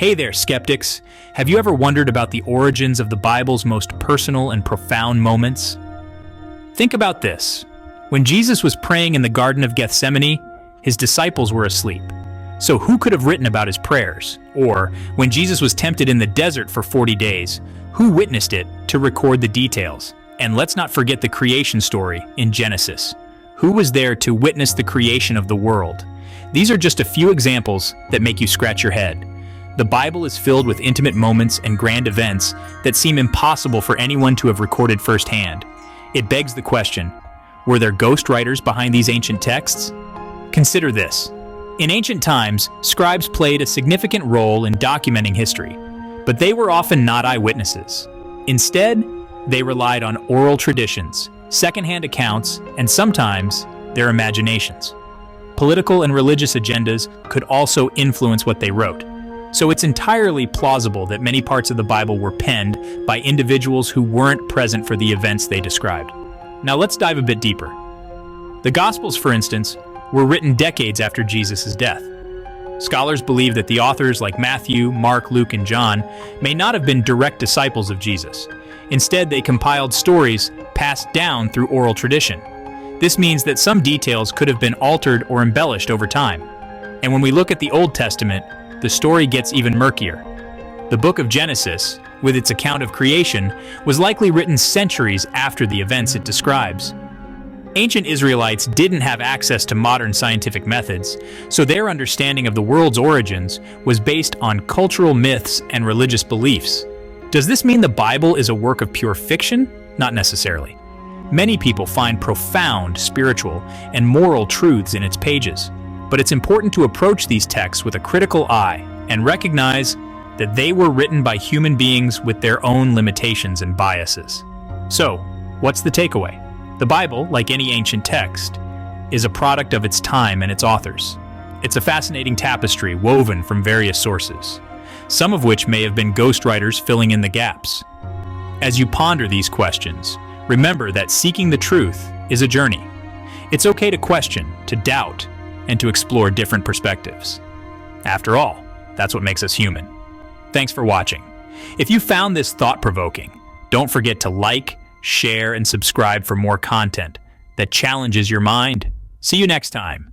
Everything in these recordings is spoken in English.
Hey there, skeptics! Have you ever wondered about the origins of the Bible's most personal and profound moments? Think about this. When Jesus was praying in the Garden of Gethsemane, his disciples were asleep. So who could have written about his prayers? Or, when Jesus was tempted in the desert for 40 days, who witnessed it to record the details? And let's not forget the creation story in Genesis. Who was there to witness the creation of the world? These are just a few examples that make you scratch your head. The Bible is filled with intimate moments and grand events that seem impossible for anyone to have recorded firsthand. It begs the question, were there ghost writers behind these ancient texts? Consider this. In ancient times, scribes played a significant role in documenting history, but they were often not eyewitnesses. Instead, they relied on oral traditions, secondhand accounts, and sometimes their imaginations. Political and religious agendas could also influence what they wrote. So it's entirely plausible that many parts of the Bible were penned by individuals who weren't present for the events they described. Now let's dive a bit deeper. The Gospels, for instance, were written decades after Jesus' death. Scholars believe that the authors like Matthew, Mark, Luke, and John may not have been direct disciples of Jesus. Instead, they compiled stories passed down through oral tradition. This means that some details could have been altered or embellished over time. And when we look at the Old Testament, the story gets even murkier. The book of Genesis, with its account of creation, was likely written centuries after the events it describes. Ancient Israelites didn't have access to modern scientific methods, so their understanding of the world's origins was based on cultural myths and religious beliefs. Does this mean the Bible is a work of pure fiction? Not necessarily. Many people find profound spiritual and moral truths in its pages. But it's important to approach these texts with a critical eye and recognize that they were written by human beings with their own limitations and biases. So, what's the takeaway? The Bible, like any ancient text, is a product of its time and its authors. It's a fascinating tapestry woven from various sources, some of which may have been ghostwriters filling in the gaps. As you ponder these questions, remember that seeking the truth is a journey. It's okay to question, to doubt, and to explore different perspectives. After all, that's what makes us human. Thanks for watching. If you found this thought-provoking, don't forget to like, share, and subscribe for more content that challenges your mind. See you next time.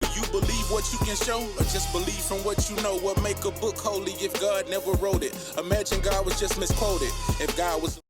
You believe what you can show, or just believe from what you know? What make a book holy if God never wrote it? Imagine God was just misquoted. If God was